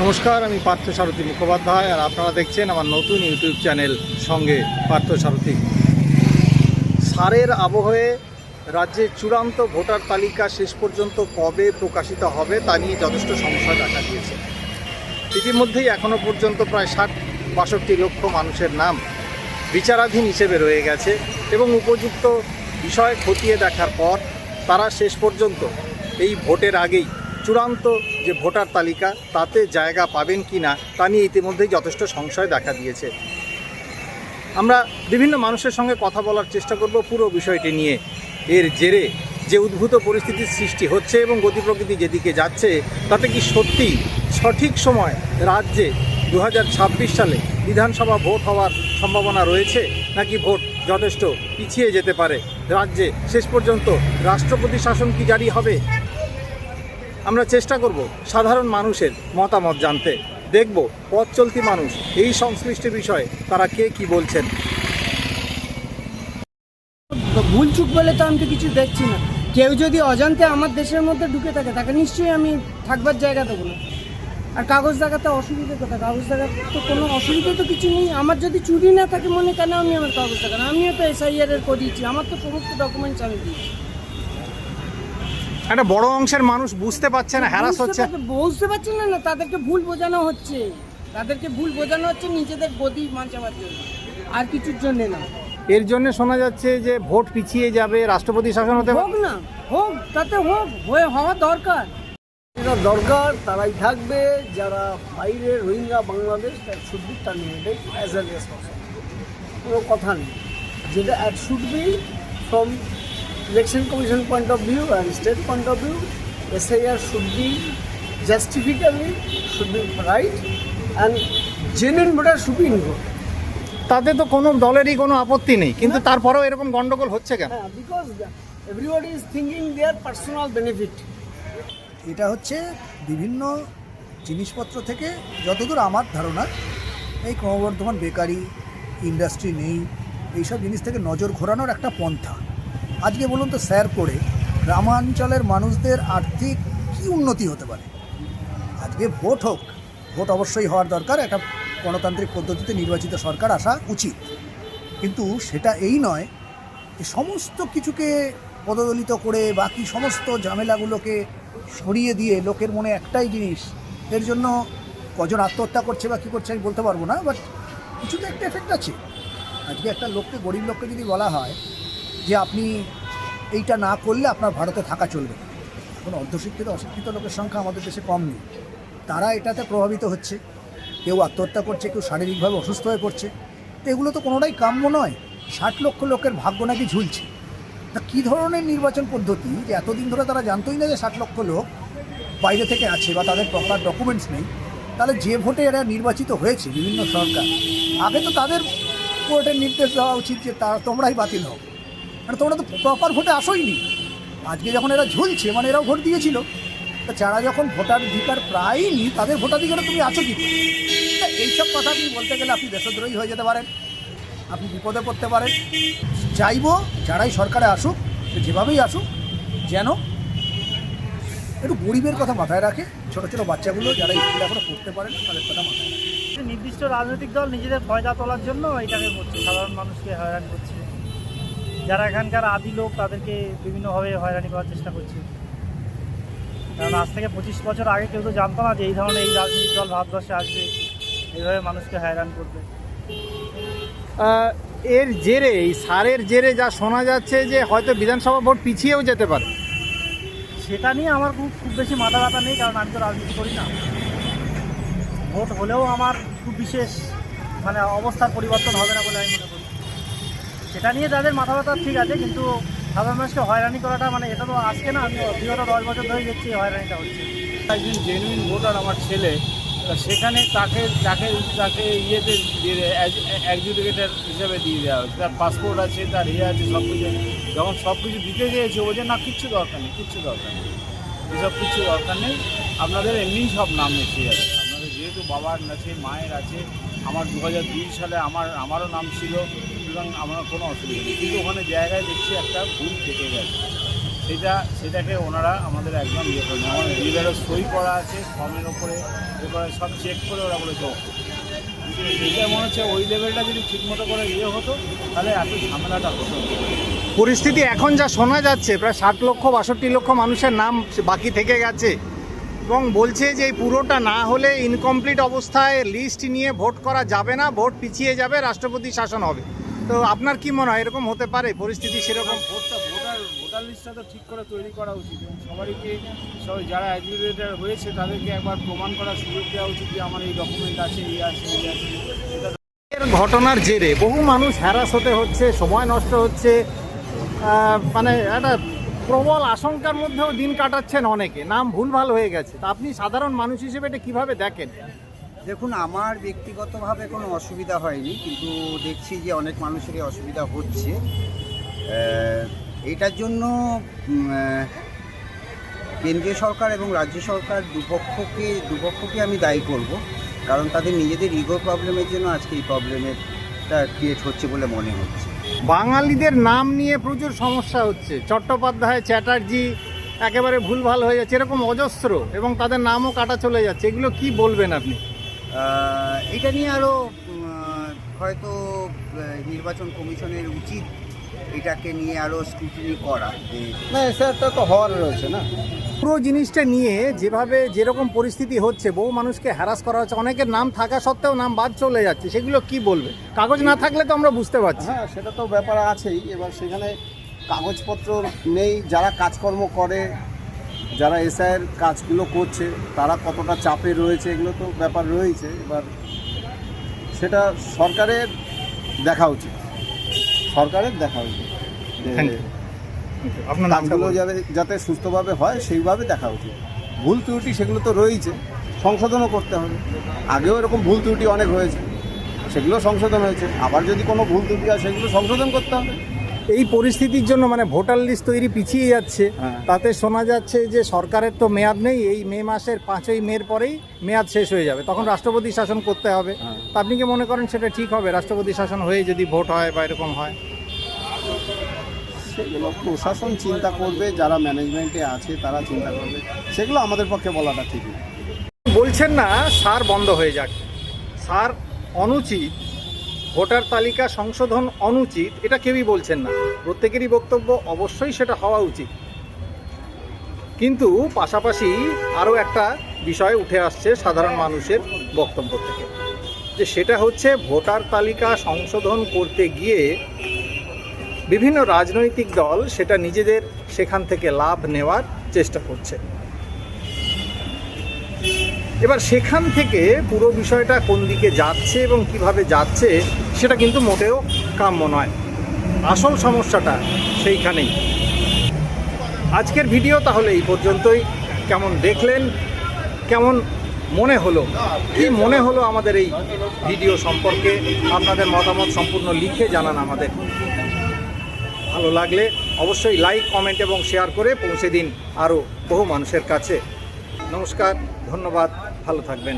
নমস্কার, আমি পার্থসারথী মুখোপাধ্যায় আর আপনারা দেখছেন আমার নতুন ইউটিউব চ্যানেল সঙ্গে পার্থসারথী। সারের আবহে রাজ্যের চূড়ান্ত ভোটার তালিকা শেষ পর্যন্ত কবে প্রকাশিত হবে তা নিয়ে যথেষ্ট সংশয় দেখা দিয়েছে। ইতিমধ্যেই এখনও পর্যন্ত প্রায় ৬০-৬২ লক্ষ মানুষের নাম বিচারাধীন হিসেবে রয়ে গেছে এবং উপযুক্ত বিষয় খতিয়ে দেখার পর তারা শেষ পর্যন্ত এই ভোটের আগেই চূড়ান্ত যে ভোটার তালিকা তাতে জায়গা পাবেন কি না তা নিয়ে ইতিমধ্যেই যথেষ্ট সংশয় দেখা দিয়েছে। আমরা বিভিন্ন মানুষের সঙ্গে কথা বলার চেষ্টা করব পুরো বিষয়টি নিয়ে। এর জেরে যে উদ্ভূত পরিস্থিতির সৃষ্টি হচ্ছে এবং গতি প্রকৃতি যেদিকে যাচ্ছে তাতে কি সত্যি সঠিক সময় রাজ্যে 2026 সালে বিধানসভা ভোট হওয়ার সম্ভাবনা রয়েছে, নাকি ভোট যথেষ্ট পিছিয়ে যেতে পারে? রাজ্যে শেষ পর্যন্ত রাষ্ট্রপতি শাসন কি জারি হবে? আমরা চেষ্টা করব সাধারণ মানুষের মতামত জানতে। দেখব পথ চলতি মানুষ এই সংশ্লিষ্ট বিষয়ে তারা কে কি বলছেন। ভুল চুক বলে তো আমি তো কিছু দেখছি না। কেউ যদি অজান্তে আমার দেশের মধ্যে ঢুকে থাকে তাকে নিশ্চয়ই আমি থাকবার জায়গা দেবো না। আর কাগজ দেখাতে অসুবিধা কোথায়? কাগজ দেখাতে তো কোনো অসুবিধা তো কিছু নেই। আমার যদি চুরি না থাকে মনে কেন আমি আমার কাগজ দেখানো? আমিও তো SIR এর করিয়েছি, আমার তো সমস্ত ডকুমেন্টস আমি দিয়েছি। একটা বড় অংশের মানুষ বুঝতে পারছে না, হ্যারাস হচ্ছে। বুঝতে পারছে না, তাদেরকে ভুল বোঝানো হচ্ছে। নিজেদের গদি বাঁচাবার জন্য, আর কিছুর জন্য না। এর জন্য শোনা যাচ্ছে যে ভোট পিছিয়ে যাবে, রাষ্ট্রপতি শাসন হতে হোক না, হোক, তাতে হোক, হওয়া দরকার। যেটা দরকার তারাই থাকবে, যারা বাইরে Rohingya Bangladesh that should be terminated as early as possible. কোনো কথা নেই, যেটা at should be from election commission point of view and state point of view. SIR should be justifiably should be right and genuine voter should be involve. তাতে তো কোনো দলেরই কোনো আপত্তি নেই, কিন্তু তারপরেও এরকম গন্ডগোল হচ্ছে কেন? হ্যাঁ, because everybody is thinking their personal benefit. এটা হচ্ছে বিভিন্ন জিনিসপত্র থেকে, যতদূর আমার ধারণা, এই ক্রমবর্ধমান বেকারি, ইন্ডাস্ট্রি নেই, এইসব জিনিস থেকে নজর ঘোরানোর একটা পন্থা। আজকে বলুন তো স্যার করে গ্রামাঞ্চলের মানুষদের আর্থিক কী উন্নতি হতে পারে? আজকে ভোট হোক, ভোট অবশ্যই হওয়ার দরকার, একটা গণতান্ত্রিক পদ্ধতিতে নির্বাচিত সরকার আসা উচিত, কিন্তু সেটা এই নয় যে সমস্ত কিছুকে পদদলিত করে বাকি সমস্ত ঝামেলাগুলোকে সরিয়ে দিয়ে লোকের মনে একটাই জিনিস, এর জন্য কজন আত্মহত্যা করছে বা কী করছে আমি বলতে পারবো না, বাট কিছু তো একটা এফেক্ট আছে। আজকে একটা লোককে, গরিব লোককে যদি বলা হয় যে আপনি এইটা না করলে আপনার ভারতে থাকা চলবে না, এখন অর্ধশিক্ষিত অশিক্ষিত লোকের সংখ্যা আমাদের দেশে কম নেই, তারা এটাতে প্রভাবিত হচ্ছে, কেউ আত্মহত্যা করছে, কেউ শারীরিকভাবে অসুস্থ হয়ে পড়ছে। তো এগুলো তো কোনোটাই কাম্য নয়। 60 লক্ষ লোকের ভাগ্য নাকি ঝুলছে। তা কী ধরনের নির্বাচন পদ্ধতি যে এতদিন ধরে তারা জানতোই না যে 60 লক্ষ লোক বাইরে থেকে আছে বা তাদের প্রপার ডকুমেন্টস নেই? তাহলে যে ভোটে এরা নির্বাচিত হয়েছে বিভিন্ন সরকার, আগে তো তাদের কোর্টের নির্দেশ দেওয়া উচিত যে তোমরাই বাতিল হও, মানে তোমরা তো প্রপার ভোটে আসোইনি। আজকে যখন এরা ঝুলছে মানে এরাও ভোট দিয়েছিল, তা যারা যখন ভোটার অধিকার প্রায়ই নি তাদের ভোটাধিকারে তুমি আছো কি? এইসব কথা আপনি বলতে গেলে আপনি দেশদ্রোহী হয়ে যেতে পারেন, আপনি বিপদে পড়তে পারেন। চাইবো যারাই সরকারে আসুক, যেভাবেই আসুক, যেন একটু গরিবের কথা মাথায় রাখে, ছোটো ছোটো বাচ্চাগুলো যারা স্কুলে এখনো পড়তে পারে না তাদের কথা মাথায় রাখে। নির্দিষ্ট রাজনৈতিক দল নিজেদের ফয়দা তোলার জন্য এটাকে করছে, সাধারণ মানুষকে হয়রান করছে। যারা এখানকার আদি লোক তাদেরকে বিভিন্নভাবে হয়রানি করার চেষ্টা করছে। কারণ আজ থেকে 25 বছর আগে কেউ তো জানতো না যে এই ধরনের এই রাজনৈতিক দল ভারতবর্ষে আসবে, এইভাবে মানুষকে হয়রান করবে। এর জেরে, এই সারের জেরে যা শোনা যাচ্ছে যে হয়তো বিধানসভা ভোট পিছিয়েও যেতে পারে। সেটা নিয়ে আমার খুব বেশি মাথা ব্যথা নেই, কারণ আমি তো রাজনীতি করি না। ভোট হলেও আমার খুব বিশেষ অবস্থার পরিবর্তন হবে না বলে আমি মনে করি। সেটা নিয়ে যাদের মাথা ব্যথা ঠিক আছে, কিন্তু সাধারণ মানুষকে হয়রানি করাটা এটা তো আজকে না, আমি বিগত 10 বছর ধরে দেখছি হয়রানিটা হচ্ছে। একজন জেনুইন ভোটার আমার ছেলে, সেখানে তাকে ইয়েতে অ্যাডজুডিকেটার হিসেবে দিয়ে দেওয়া হচ্ছে, তার পাসপোর্ট আছে, তার আছে, সব কিছু। যখন সব কিছু দিতে চেয়েছে ও যে না, কিচ্ছু দরকার নেই, এসব কিচ্ছু দরকার নেই, আপনাদের এমনিই সব নাম এসে যাবে। আপনাদের যেহেতু বাবার আছে, মায়ের আছে, আমার 2002 সালে আমারও নাম ছিল, সুতরাং আমার কোনো অসুবিধা নেই। কিন্তু ওখানে জায়গায় দেখছি একটা ভুল থেকে গেছে, সেটাকে ওনারা আমাদের একদম ইয়ে করে না। আমাদের বিলেরও সই করা আছে, ফর্মের ওপরে ইয়ে করে সব চেক করে ওরা বলেছে ওকে। এটা মনে হচ্ছে ওই লেভেলটা যদি ঠিকমতো করে ইয়ে হতো তাহলে এত ঝামেলাটা হতো না। পরিস্থিতি এখন যা শোনা যাচ্ছে, প্রায় 60 লক্ষ 62 লক্ষ মানুষের নাম বাকি থেকে গেছে এবং বলছে যে এই পুরোটা না হলে ইনকমপ্লিট অবস্থায় লিস্ট নিয়ে ভোট করা যাবে না, ভোট পিছিয়ে যাবে, রাষ্ট্রপতি শাসন হবে। তো আপনার কি মনে হয় এরকম হতে পারে পরিস্থিতি সেরকম? ভোটার লিস্টটা তো ঠিক করে তৈরি করা উচিত এবং সবাই যারা অ্যাডমিনিস্ট্রেটর হয়েছে তাদেরকে একবার প্রমাণ করার সুযোগ দেওয়া উচিত যে আমার এই ডকুমেন্ট আছে, এই আছে, এই আছে। এটা এর ঘটনার জেরে বহু মানুষ হ্যারাস হতে হচ্ছে, সময় নষ্ট হচ্ছে, মানে একটা প্রবল আশঙ্কার মধ্যেও দিন কাটাচ্ছেন অনেকে, নাম ভুলভাল হয়ে গেছে। তা আপনি সাধারণ মানুষ হিসেবে এটা কীভাবে দেখেন? দেখুন, আমার ব্যক্তিগতভাবে কোনো অসুবিধা হয়নি, কিন্তু দেখছি যে অনেক মানুষেরই অসুবিধা হচ্ছে। এটার জন্য কেন্দ্রীয় সরকার এবং রাজ্য সরকার দুপক্ষকে আমি দায়ী করব, কারণ তাদের নিজেদের ইগো প্রবলেমের জন্য আজকে এই প্রবলেমেরটা ক্রিয়েট হচ্ছে বলে মনে হচ্ছে। বাঙালিদের নাম নিয়ে প্রচুর সমস্যা হচ্ছে, চট্টোপাধ্যায়, চ্যাটার্জি একেবারে ভুলভাল হয়ে যাচ্ছে, এরকম অজস্র, এবং তাদের নামও কাটা চলে যাচ্ছে। এগুলো কি বলবেন আপনি? এটা নিয়ে আরও হয়তো নির্বাচন কমিশনের উচিত এটাকে নিয়ে আরও স্ক্রুটিনি করা। না, সেটা তো হওয়ার রয়েছে না। পুরো জিনিসটা নিয়ে যেরকম পরিস্থিতি হচ্ছে, বহু মানুষকে হ্যারাস করা হচ্ছে, অনেকের নাম থাকা সত্ত্বেও নাম বাদ চলে যাচ্ছে, সেগুলো কি বলবে? কাগজ না থাকলে তো আমরা বুঝতে পারছি। হ্যাঁ, সেটা তো ব্যাপার আছেই। এবার সেখানে কাগজপত্র নেই, যারা কাজকর্ম করে, যারা এসআইয়ের কাজগুলো করছে, তারা কতটা চাপে রয়েছে, এগুলো তো ব্যাপার রয়েছে। এবার সেটা সরকারের দেখা উচিত, Thank you. আপনার নামটা কাজগুলো বলুন। যাতে সুস্থভাবে হয় সেইভাবে দেখা উচিত। ভুল ত্রুটি সেগুলো তো রয়েছে, সংশোধনও করতে হবে। আগেও এরকম ভুল ত্রুটি অনেক হয়েছে, সেগুলো সংশোধন হয়েছে। আবার যদি কোনো ভুল ত্রুটি হয় সেগুলো সংশোধন করতে হবে। এই পরিস্থিতির জন্য মানে ভোটার লিস্ট তৈরি পিছিয়ে যাচ্ছে, হ্যাঁ। তাতে শোনা যাচ্ছে যে সরকারের তো মেয়াদ নেই, এই মে মাসের 5ই মের পরেই মেয়াদ শেষ হয়ে যাবে, তখন রাষ্ট্রপতি শাসন করতে হবে। হ্যাঁ। তা আপনি কি মনে করেন সেটা ঠিক হবে, রাষ্ট্রপতি শাসন হয়ে যদি ভোট হয় বা এরকম হয়? সেগুলো প্রশাসন চিন্তা করবে, যারা ম্যানেজমেন্টে আছে তারা চিন্তা করবে, সেগুলো আমাদের পক্ষে বলাটা ঠিক না। বলছেন না সার বন্ধ হয়ে যাক, সার অনুচিত, ভোটার তালিকা সংশোধন অনুচিত, এটা কেউই বলছেন না। প্রত্যেকেরই বক্তব্য অবশ্যই সেটা হওয়া উচিত, কিন্তু পাশাপাশি আরও একটা বিষয় উঠে আসছে সাধারণ মানুষের বক্তব্য থেকে, যে সেটা হচ্ছে ভোটার তালিকা সংশোধন করতে গিয়ে বিভিন্ন রাজনৈতিক দল সেটা নিজেদের সেখান থেকে লাভ নেওয়ার চেষ্টা করছে। এবার সেখান থেকে পুরো বিষয়টা কোন দিকে যাচ্ছে এবং কিভাবে যাচ্ছে সেটা কিন্তু মোটেও কাম্য নয়। আসল সমস্যাটা সেইখানেই। আজকের ভিডিও তাহলে এই পর্যন্তই। কেমন দেখলেন, কেমন মনে হলো, কি মনে হলো আমাদের এই ভিডিও সম্পর্কে, আপনাদের মতামত সম্পূর্ণ লিখে জানান আমাদের। ভালো লাগলে অবশ্যই লাইক, কমেন্ট এবং শেয়ার করে পৌঁছে দিন আরও বহু মানুষের কাছে। নমস্কার, ধন্যবাদ, ভালো থাকবেন।